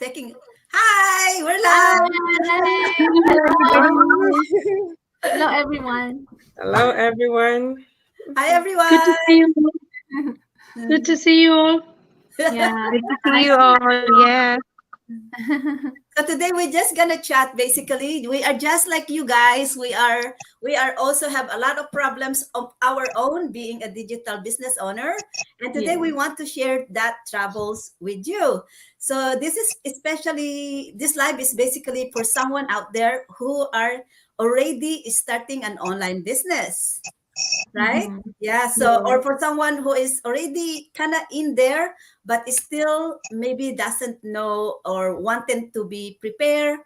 taking. Hi, we're live. Hi. Hello. Hello, everyone. Hello, everyone. Hi, Good to see everyone. you. Good to see you all. Yeah. Good to see Hi. you all. Yeah. So today we're just gonna chat. Basically, we are just like you guys. We are also have a lot of problems of our own being a digital business owner, and today Yeah. we want to share that troubles with you. So this live is basically for someone out there who are already starting an online business, right? Mhm. Yeah. So, Yeah. or for someone who is already kind of in there, but is still maybe doesn't know or wanting to be prepared.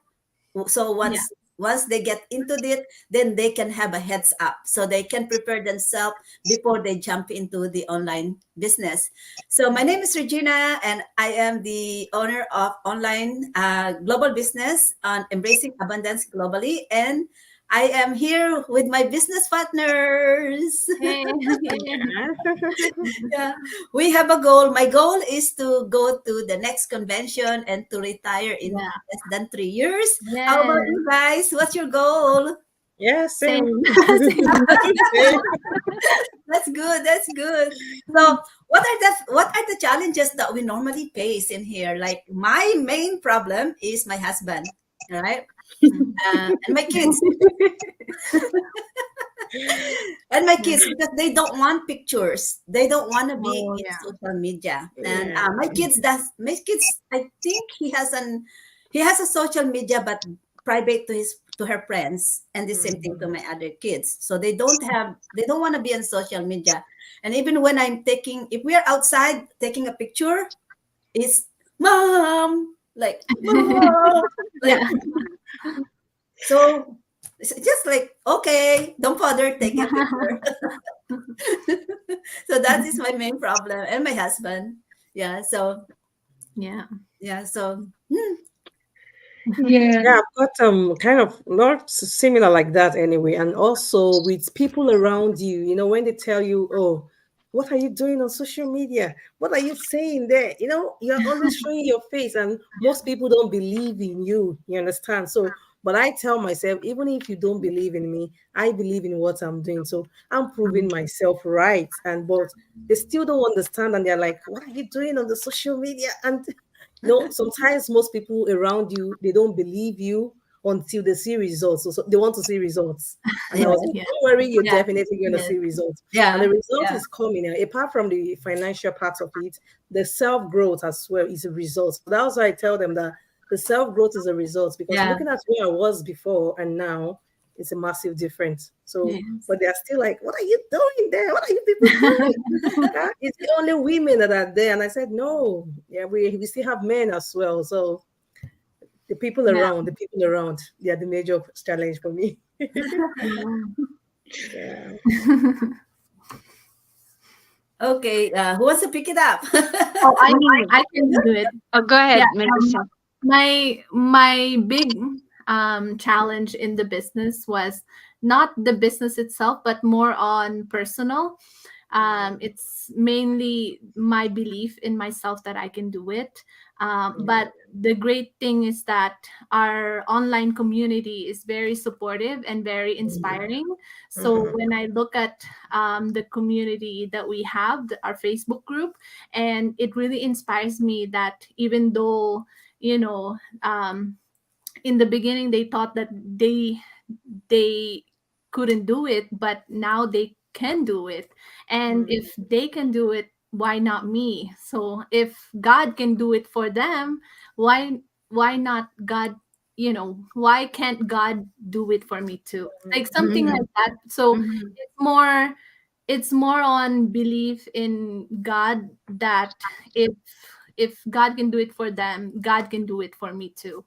So Yeah. once they get into it, then they can have a heads up, so they can prepare themselves before they jump into the online business. So my name is Regina, and I am the owner of online global business on Embracing Abundance Globally, and I am here with my business partners. Hey. Yeah. Yeah, we have a goal. My goal is to go to the next convention and to retire in Yeah. less than 3 years. How about Yes. you guys? What's your goal? Yeah, same. Same. Same. That's good. That's good. So, what are the challenges that we normally face in here? Like my main problem is my husband, right? And my kids. And my kids, because they don't want pictures, they don't want to be Oh, in yeah. social media. And Yeah. my kids, I think he has a social media, but private to her friends, and the same thing to my other kids. So they don't want to be on social media. And even when if we are outside taking a picture, it's mom, like mom, Yeah. like so. It's just like, okay, don't bother taking a picture. So that is my main problem, and my husband. Yeah. So Yeah. yeah. So Yeah. Yeah, I've got kind of not similar like that anyway. And also with people around you, when they tell you, oh, what are you doing on social media? What are you saying there? You're always showing your face, and most people don't believe in you. You understand? So, but I tell myself, even if you don't believe in me, I believe in what I'm doing. So I'm proving myself right. But they still don't understand, and they're like, what are you doing on the social media? And sometimes most people around you, they don't believe you until they see results. So they want to see results. And I yeah, was like, Yeah. don't worry, you're Yeah. definitely going to Yes. see results. And the yeah, result yeah, is coming. Apart from the financial part of it, the self growth as well is a result. So that's why I tell them that the self growth is a result, because yeah. looking at where I was before and now, it's a massive difference. So, Yes. but they're still like, what are you doing there? What are you people doing? It's the only women that are there. And I said, no, yeah, we still have men as well. So Yeah. the people around, they are the major challenge for me. Yeah. Yeah. Okay. Who wants to pick it up? Oh, I Me. I can do it. Oh, go Yeah. ahead, Melissa. My big challenge in the business was not the business itself, but more on personal. It's mainly my belief in myself that I can do it. But the great thing is that our online community is very supportive and very inspiring. So Mhm. when I look at the community that we have, our Facebook group, and it really inspires me that even though, you know, in the beginning they thought that they couldn't do it, but now they can do it. And Mhm. if they can do it, why not me? So if God can do it for them, why not God? Why can't God do it for me too? Like something Mhm, like that. So mhm. it's more it's more on belief in God, that if if God can do it for them, God can do it for me too.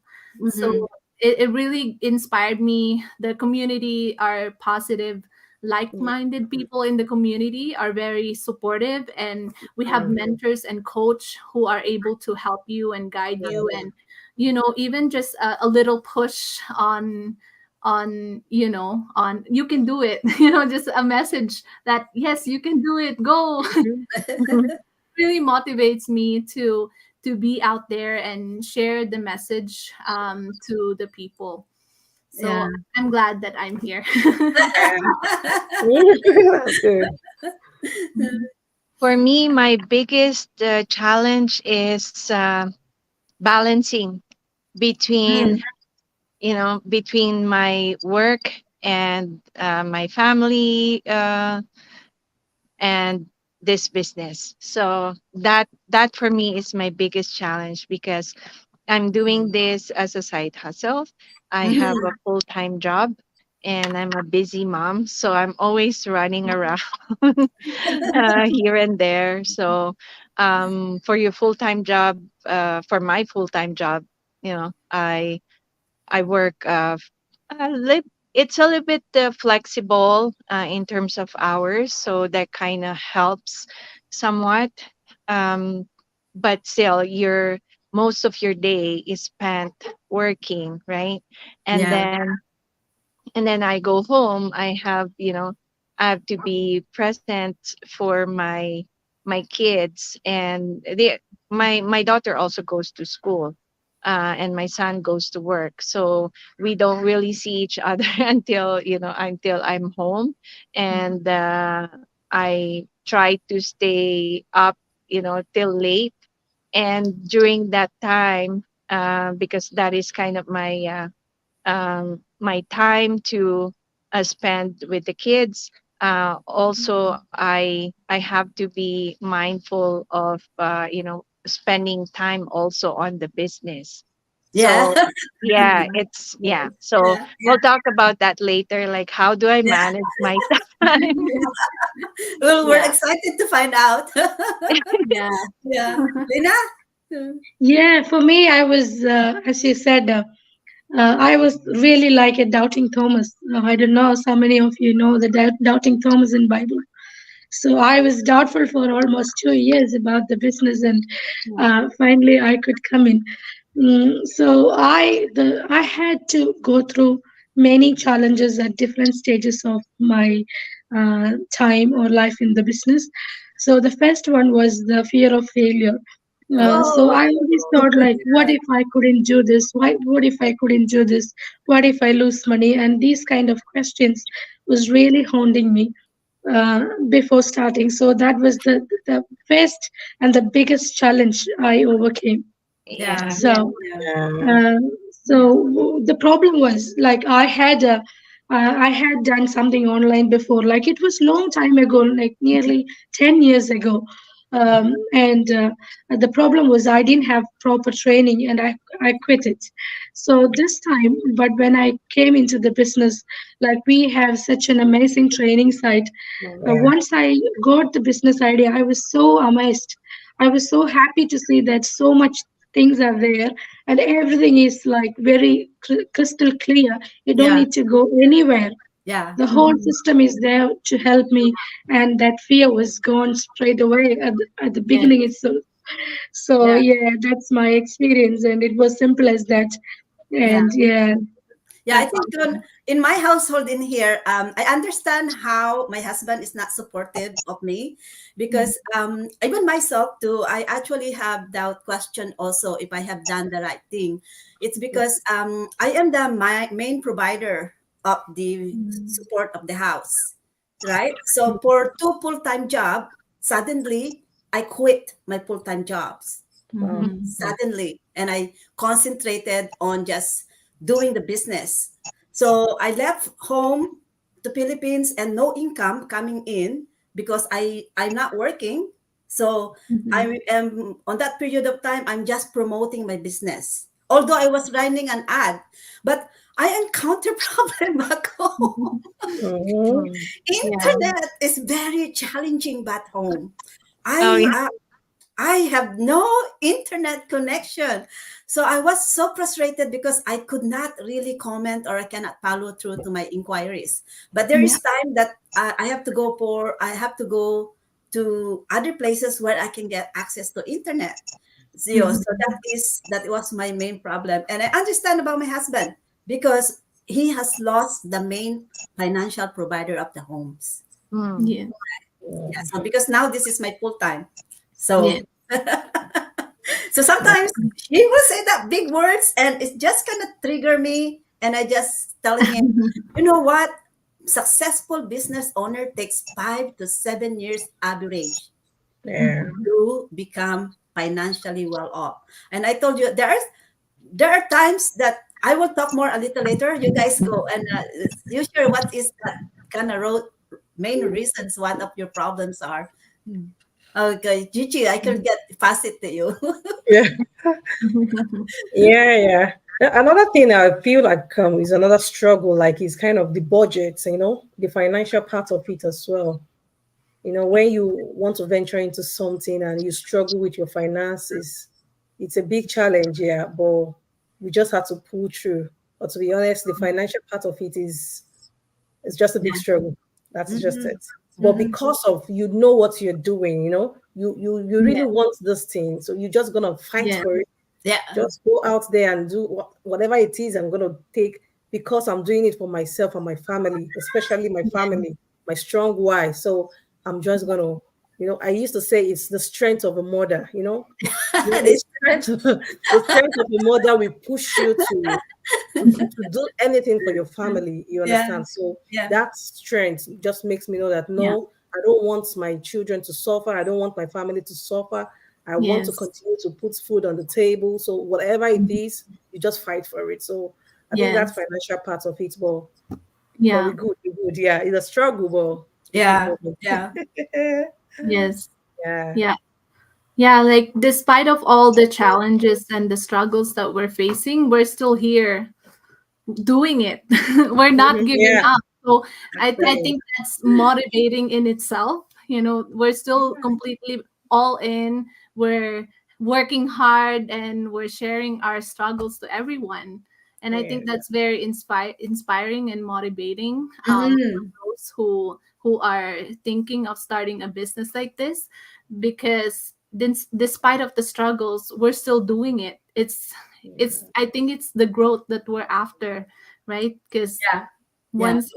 So Mhm. it really inspired me. The community are positive, like-minded people in the community, are very supportive, and we have Mhm. mentors and coach who are able to help you and guide you, and even just a little push on you can do it. Just a message that yes, you can do it, go. Mhm. Really motivates me to to be out there and share the message to the people. So Yeah. I'm glad that I'm here. That's good. For me, my biggest challenge is balancing between, between my work and my family and this business. So that for me is my biggest challenge because I'm doing this as a side hustle. I have Mhm. a full-time job and I'm a busy mom, so I'm always running around here and there. So for your full-time job, for my full-time job, I work a lit- it's a little bit flexible in terms of hours, so that kind of helps somewhat. Um, but still, your most of your day is spent working, right? And Yeah. then I go home. I have to be present for my kids, and my daughter also goes to school, and my son goes to work. So we don't really see each other until I'm home, and I try to stay up, till late, and during that time, because that is kind of my time to spend with the kids. Also, I have to be mindful of spending time also on the business. Yeah. So yeah, it's yeah. So Yeah. we'll talk about that later. Like, how do I manage my time? Well, we're Yeah. excited to find out. Yeah. Yeah. Lena? Mm. Yeah, for me, I was, as you said, I was really like a doubting Thomas. I don't know how many of you know the doubting Thomas in Bible. So I was doubtful for almost 2 years about the business, and finally I could come in. So I had to go through many challenges at different stages of my time or life in the business. So the first one was the fear of failure. So Oh, I always thought like, what if I couldn't do this? Why? What if I couldn't do this? What if I lose money? And these kind of questions was really haunting me before starting. So that was the first and the biggest challenge I overcame. yeah. So Yeah. Yeah. um, the problem was like I had done something online before, like it was long time ago, like nearly 10 years ago, and the problem was I didn't have proper training, and I quit it. So this time, but when I came into the business, like we have such an amazing training site. Yeah. Once I got the business idea, I was so amazed. I was so happy to see that so much things are there and everything is like very crystal clear. You don't Yeah. need to go anywhere. Yeah. The whole system is there to help me, and that fear was gone straight away at the Yeah. beginning itself. So Yeah. yeah, that's my experience, and it was simple as that. Yeah. And yeah, Yeah, I that's think in my household in here, I understand how my husband is not supportive of me because even myself too, I actually have doubt question also if I have done the right thing. It's because I am the my main provider of the support of the house, right? So for two full-time job, suddenly I quit my full-time jobs Wow. suddenly and I concentrated on just doing the business. So I left home to Philippines and no income coming in because I'm not working. So I am on that period of time I'm just promoting my business. Although I was running an ad, but I encounter problem back home. Mhm. Yeah. Internet is very challenging back home. oh I yeah, uh, I have no internet connection. So I was so frustrated because I could not really comment or I cannot follow through to my inquiries. But there Yeah. is time that I have to go to other places where I can get access to internet. So that was my main problem. And I understand about my husband because he has lost the main financial provider of the homes. mm, Yeah. Yeah. So because now this is my full time. Yeah. So So sometimes he will say that big words and it's just kind of trigger me. And I just telling him, you know what? Successful business owner takes 5 to 7 years average Yeah. to become financially well off. And I told you there are times that I will talk more a little later. You guys go and you share what is that kind of main reasons one of your problems are. Okay, Gigi, I can get pass it to you. Yeah. Yeah, yeah. Another thing I feel like is another struggle, like is kind of the budget, the financial part of it as well. When you want to venture into something and you struggle with your finances, it's a big challenge, yeah, but we just have to pull through. But to be honest, the financial part of it is it's just a big Yeah. struggle. That's just Mhm, it. But mhm. because of you know what you're doing, you really Yeah. want this thing, so you're just gonna fight Yeah. for it. Yeah, Just go out there and do whatever it is I'm gonna take because I'm doing it for myself and my family, especially my Yeah. family, my strong why. So I'm just gonna, I used to say it's the strength of a mother. The this strength, the strength of a mother will push you to do anything for your family. You yeah, understand? So yeah, that strength just makes me know that Yeah. no, I don't want my children to suffer. I don't want my family to suffer. I want to Yes. continue to put food on the table. So whatever it Mhm. is, you just fight for it. So I think that's Yes. financial part of it. But we Yeah. good, we good. Yeah, it's a struggle, but we keep yeah, moving. yeah. Yes. Yeah. Yeah. Yeah, like despite of all the challenges and the struggles that we're facing, we're still here doing it. We're not Mhm. giving Yeah. up. So I Same. think that's motivating in itself. We're still completely all in. We're working hard and we're sharing our struggles to everyone. And I Yeah. think that's very inspiring and motivating, for Mhm. those who are thinking of starting a business like this, because despite of the struggles, we're still doing it. It's I think it's the growth that we're after, right? Because Yeah, yeah, once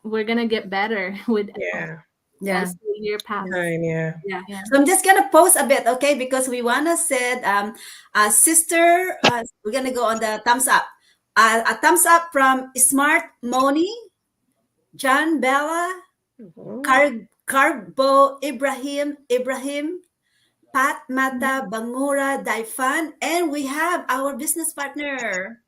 we're gonna get better with Yeah. yeah. as the year pass. Time. Yeah. Yeah. Yeah. So I'm just gonna pause a bit, okay? Because we wanna said, sister, we're gonna go on the thumbs up. A thumbs up from Smart Moni, John Bella, Mhm. Carbo Ibrahim, Pat Mata Bangura Daifan, and we have our business partner,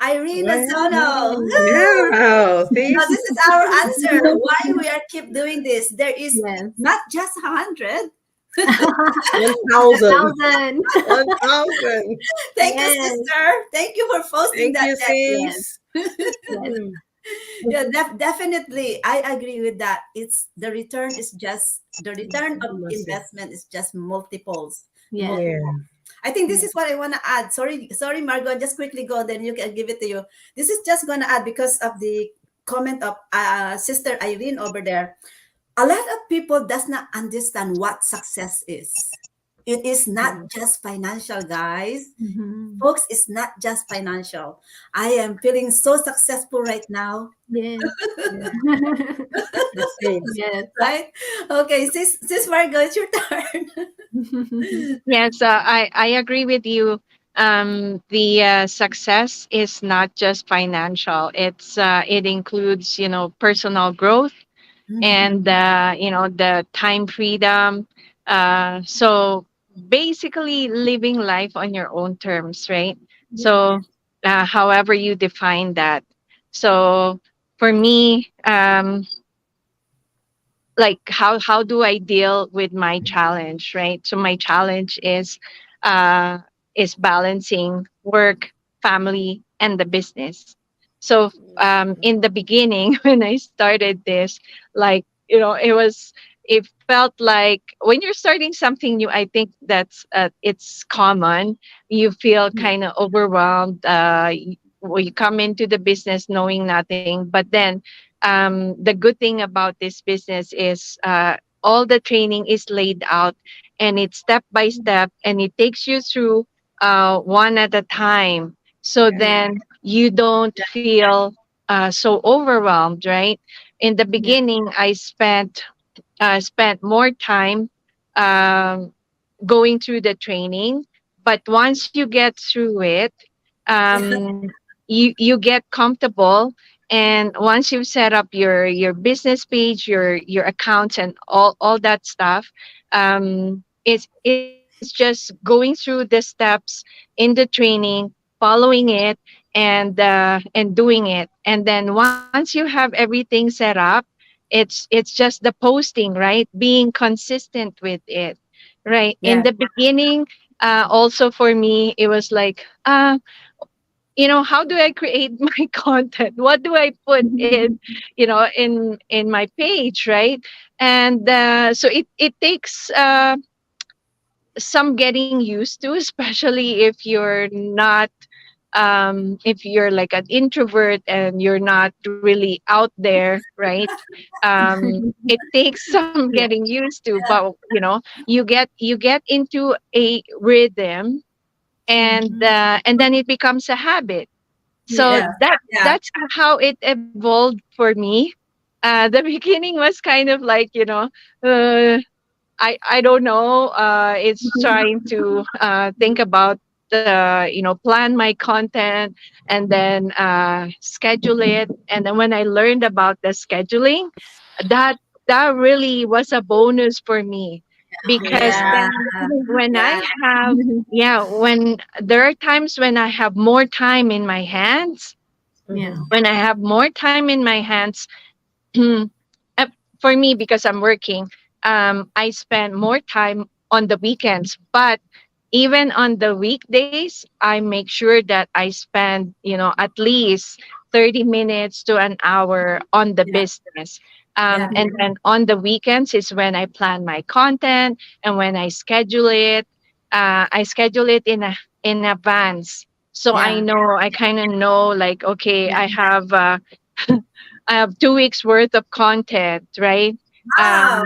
Irene Azono. Woo! Wow. See? Now this is our answer. Why we are keep doing this? There is Yes. not just 100. 1,000. 1,000. 1,000. Thank you, Yes. sister. Thank you for posting Thank that. you, Yes. sis. Yes. Mm. Yeah, definitely. I agree with that. It's the return of Massive. investment is just multiples. Yes. Yeah. I think this Yes. is what I want to add. Sorry, Margot. Just quickly go, then you can give it to you. This is just going to add because of the comment of Sister Irene over there. A lot of people does not understand what success is. It is not just financial, guys. Mhm. Folks, it's not just financial. I am feeling so successful right now, Yes. Yeah. The same. Yes. right? Okay, sis Margot, it's your turn. Yes, I agree with you. The success is not just financial. It includes personal growth Mhm. and the time freedom. So basically, living life on your own terms, right? Yes. So however you define that. So for me, like how do I deal with my challenge, right? So my challenge uh is balancing work, family, and the business. So in the beginning when I started this, like it felt like when you're starting something new, I think that's it's common. You feel Yeah. kind of overwhelmed. When you come into the business knowing nothing, but then the good thing about this business is all the training is laid out, and it's step by step, and it takes you through one at a time. So Yeah. Yeah. then you don't feel so overwhelmed, right? In the Yeah. beginning, I spent more time um, going through the training, but once you get through it, um, you get comfortable. And once you've set up your business page, your accounts, and all that stuff, it's just going through the steps in the training, following it, and doing it. And then once you have everything set up, it's just the posting, right? Being consistent with it, right? In Yeah. the beginning, also for me, it was like, how do I create my content? What do I put in, in my page, right? And so it takes some getting used to, especially if you're not, if you're like an introvert and you're not really out there, right? It takes some Yeah. getting used to, but you get into a rhythm, and then it becomes a habit. So Yeah. that Yeah. that's how it evolved for me. The beginning was kind of like, uh, I don't know. It's trying to think about plan my content, and then schedule it. And then when I learned about the scheduling, that that really was a bonus for me, because Yeah. then when I Yeah. have yeah when there are times when I have more time in my hands, Yeah. Mhm. when I have more time in my hands. Uh, for me, because I'm working, I spend more time on the weekends. But even on the weekdays, I make sure that I spend, at least 30 minutes to an hour on the Yeah. business. Yeah. And then on the weekends is when I plan my content, and when I schedule it. I schedule it in advance, so I Yeah. know, I kind of know, like, okay, Yeah. I have 2 weeks worth of content, right? Wow. Um,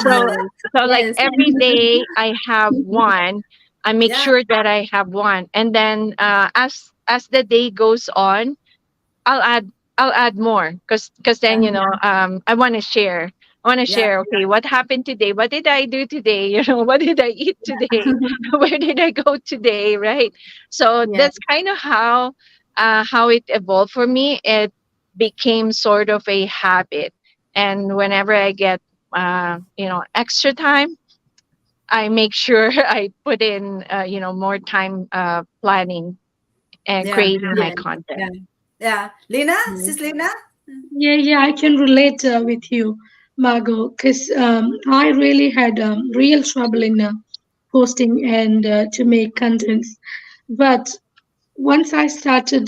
so Yes. so like Yes. every day I have one. I make Yeah. sure that I have one, and then as the day goes on, I'll add I'll add more, because then, Yeah. I want to share. I want to Yeah. share. Okay, what happened today? What did I do today? What did I eat today? Where did I go today? Right. So Yeah. that's kind of how it evolved for me. It became sort of a habit, and whenever I get extra time, I make sure I put in more time planning and Yeah. creating my Yes. Yeah. content. Yeah. Lina, Yes. sis Lina? Yeah, yeah, I can relate with you, Margot, because I really had real trouble in posting and to make contents. But once I started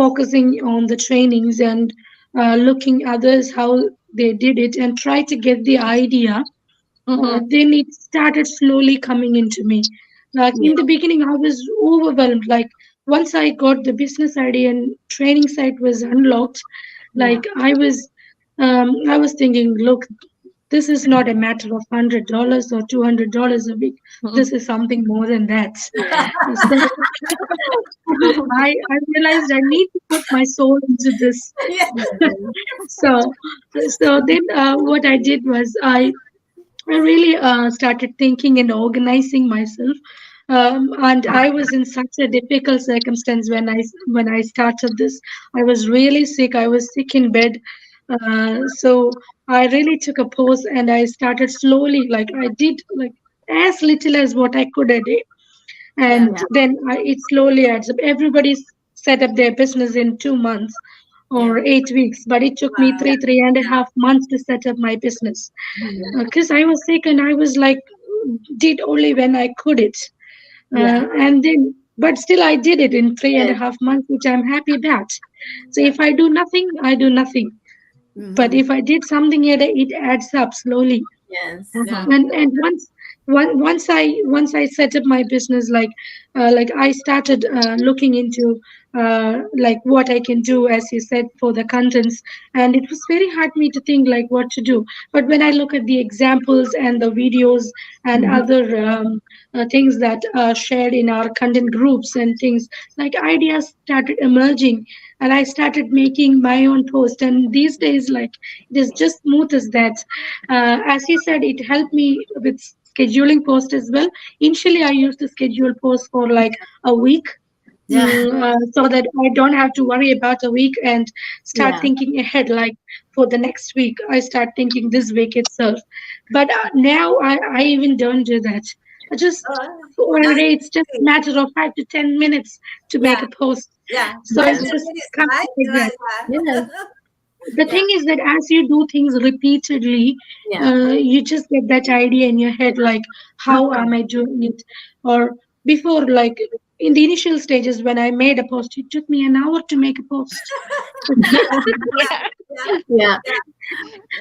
focusing on the trainings and looking others how they did it and try to get the idea, Mm-hmm. then it started slowly coming into me. Like Yeah. in the beginning, I was overwhelmed. Like once I got the business idea and training site was unlocked, Yeah. like I was thinking, look, this is not a matter of $100 or $200 a week. This is something more than that. Yeah. So I realized I need to put my soul into this. Yeah. Yes. So then what I did was I really started thinking and organizing myself. And I was in such a difficult circumstance when I started this. I was really sick. I was sick in bed. So I really took a pause and I started slowly. Like I did like as little as what I could a day, Yeah. and Yeah. then it slowly adds up. Everybody's set up their business in 2 months Yeah. or 8 weeks, but it took me Wow. three and a Yeah. half months to set up my business Yeah. because I was sick and I was like, did only when I could it. Yeah. And then, but still, I did it in three and a Yes. half months, which I'm happy about. So Yeah. if I do nothing, I do nothing. But Mm-hmm. if I did something, it adds up slowly. Yes. Yeah. Mm-hmm. And once I set up my business, like I started looking into like what I can do, as you said, for the contents, and it was very hard me to think like what to do. But when I look at the examples and the videos and other things that are shared in our content groups and things, like ideas started emerging, and I started making my own post. And these days, like it is just smooth as that. As you said, it helped me with scheduling post as well. Initially, I used to schedule posts for like a week, Yeah. so that I don't have to worry about a week and start Yeah. thinking ahead. Like for the next week, I start thinking this week itself. But now I even don't do that. I just Oh, every that's day it's just a great. matter of 5 to 10 minutes to make Yeah. a post. Yeah. So Five, it's Yes. ten just minutes, comes right? like that. Yes. Yeah. The Yeah. thing is that as you do things repeatedly, Yeah. you just get that idea in your head, like how Mhm. am I doing it? Or before, like in the initial stages when I made a post, it took me an hour to make a post. Yeah. Yeah. Yeah. Yeah. Yeah.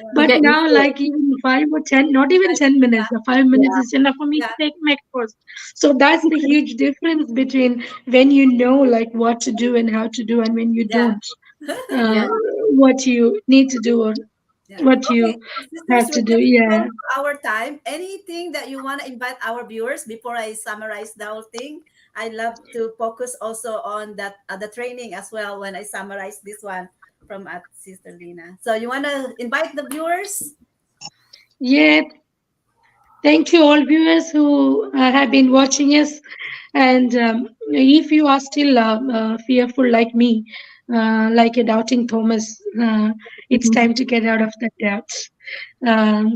You But Yeah. get used now, to it. like even 5 or 10, not even Right. 10 minutes, Yeah. 5 minutes Yeah. is enough for me to Yeah. make a post. So that's the huge difference between when you know like what to do and how to do, and when you Yeah. don't, uh, Yeah. what you need to do or Yeah. what Okay. you So sisters, have to we're do. getting Yeah. close to our time. Anything that you want to invite our viewers before I summarize the whole thing? I love to focus also on that the training as well when I summarize this one from Sister Lina. So you want to invite the viewers? Yeah, thank you, all viewers who have been watching us. And if you are still fearful like me, like a doubting Thomas, it's time to get out of that doubt.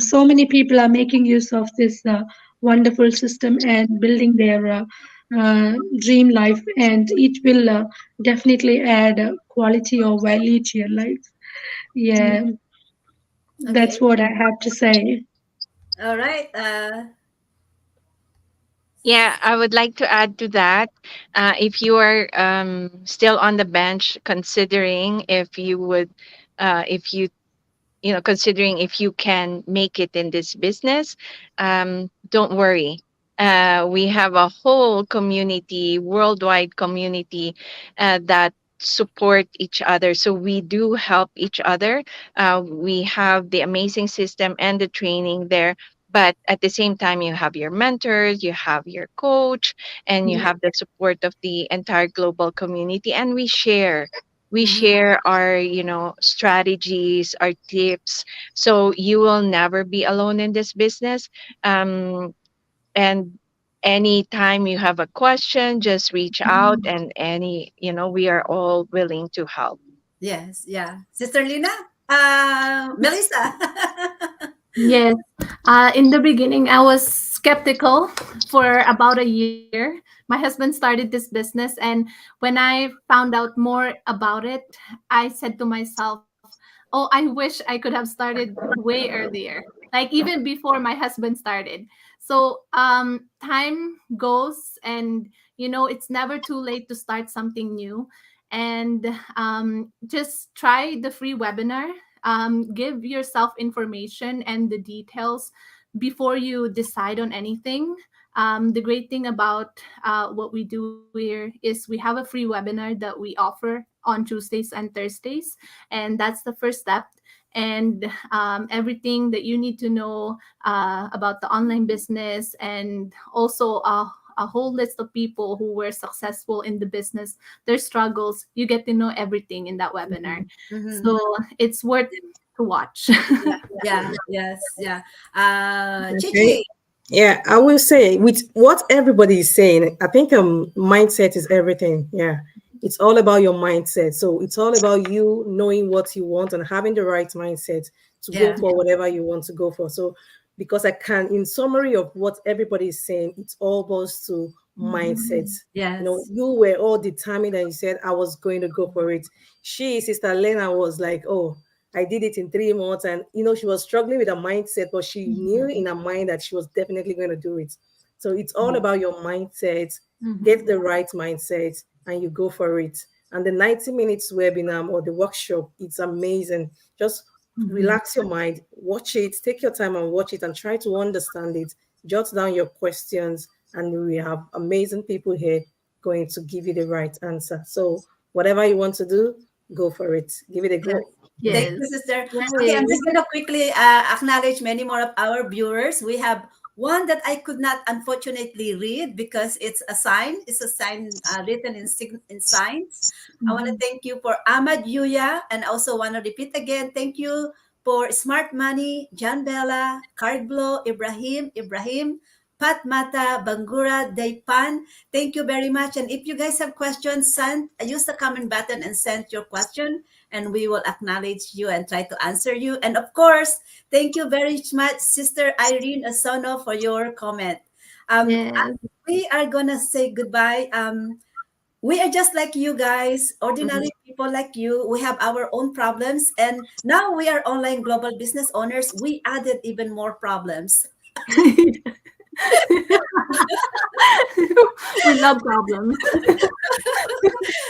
So many people are making use of this wonderful system and building their dream life, and it will definitely add quality or value to your life. Yeah, that's Okay. what I have to say. All right. Yeah, I would like to add to that. If you are still on the bench, considering if you would, if you know, considering if you can make it in this business, don't worry. We have a whole community, worldwide community, that support each other. So we do help each other. We have the amazing system and the training there. But at the same time, you have your mentors, you have your coach, and you Yeah. have the support of the entire global community. And we Mhm. share our, you know, strategies, our tips, so you will never be alone in this business. And anytime you have a question, just reach out, and any, you know, we are all willing to help. Yes. Yeah. Sister Lina? Melissa? Yes. In the beginning, I was skeptical for about a year. My husband started this business, and when I found out more about it, I said to myself, "Oh, I wish I could have started way earlier, like even before my husband started." So, time goes, and it's never too late to start something new. And just try the free webinar. Give yourself information and the details before you decide on anything. The great thing about what we do here is we have a free webinar that we offer on Tuesdays and Thursdays, and that's the first step. And everything that you need to know about the online business, and also a whole list of people who were successful in the business, their struggles. You get to know everything in that webinar. Mhm. So it's worth to watch. Yeah. Yeah. Yes. Yeah. Okay. Chichi. Yeah, I will say with what everybody is saying, I think mindset is everything. Yeah. It's all about your mindset. So it's all about you knowing what you want and having the right mindset to go Yeah. for whatever you want to go for. So because I can, in summary of what everybody is saying, it's all boils to mindset. You know, Yes. you were all determined and you said I was going to go for it. Sister Lena, was like, oh, I did it in 3 months. And, she was struggling with her mindset, but she knew in her mind that she was definitely going to do it. So it's all about your mindset. Get the right mindset and you go for it. And the 90 minutes webinar or the workshop, it's amazing. Just relax your mind, watch it, take your time and watch it and try to understand it. Jot down your questions, and we have amazing people here going to give you the right answer. So, whatever you want to do, go for it. Give it a Yes. go. Thank Yes. you, sister. Okay, I'm Yay. just going to quickly acknowledge many more of our viewers. We have one that I could not unfortunately read because it's a sign. It's a sign written in signs. I want to thank you for Ahmad Yuya, and also want to repeat again. Thank you for Smart Money, John Bella, Cardblo, Ibrahim, Pat Mata, Bangura, Daypan. Thank you very much. And if you guys have questions, use the comment button and send your question, and we will acknowledge you and try to answer you. And of course, thank you very much, Sister Irene Asono, for your comment. Yes. We are gonna say goodbye. We are just like you guys, ordinary Mhm. people like you. We have our own problems, and now we are online global business owners. We added even more problems. We love problems.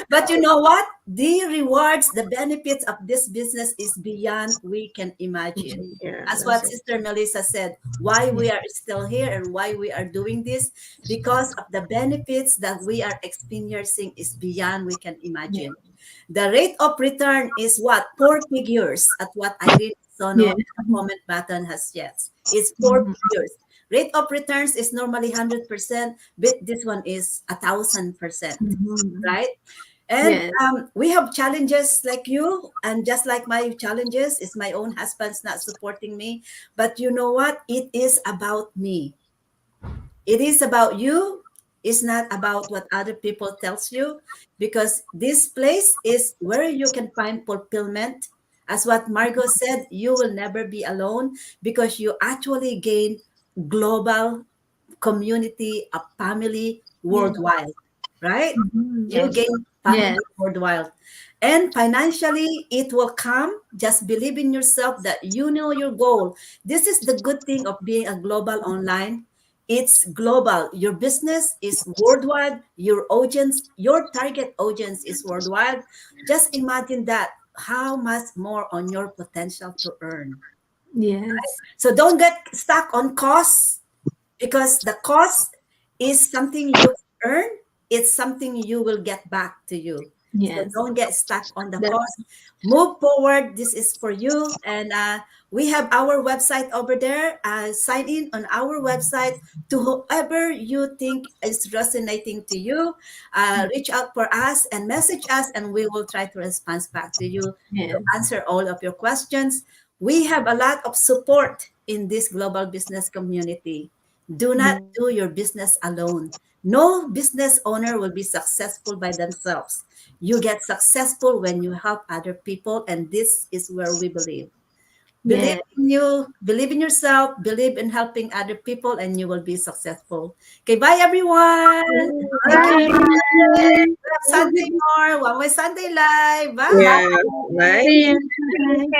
But you know what? The rewards, the benefits of this business is beyond we can imagine. Yeah, As that's what it. Sister Melissa said, why we are still here and why we are doing this, because of the benefits that we are experiencing is beyond we can imagine. The rate of return is what? Four figures at what Irene Yeah. Sono, the comment button has yes. It's four Mhm. figures. Rate of returns is normally 100%, but this one is 1,000%, Mhm. right? And Yes. we have challenges like you, and just like my challenges is my own husband's not supporting me. But you know what? It is about me. It is about you. It's not about what other people tells you, because this place is where you can find fulfillment. As what Margot said, you will never be alone because you actually gain global community, a family Yeah. worldwide, right? Mhm. You Yes. gain family Yes. worldwide. And financially, it will come. Just believe in yourself that you know your goal. This is the good thing of being a global online. It's global. Your business is worldwide. Your audience, your target audience is worldwide. Just imagine that. How much more on your potential to earn. Yes. So don't get stuck on costs, because the cost is something you earn, it's something you will get back to you. So Yes. don't get stuck on the That. cost. Move forward. This is for you. And we have our website over there. Sign in on our website to whoever you think is resonating to you. Reach out for us and message us, and we will try to respond back to you to Yes. answer all of your questions. We have a lot of support in this global business community. Do not Yes. do your business alone. No business owner will be successful by themselves. You get successful when you help other people, and this is where we believe. Believe Yes. in you, believe in yourself, believe in helping other people, and you will be successful. Okay, bye everyone. Thank you. Bye. Sunday more. One way Sunday live. Bye. Yeah, Bye. right. See you. Take Bye. care.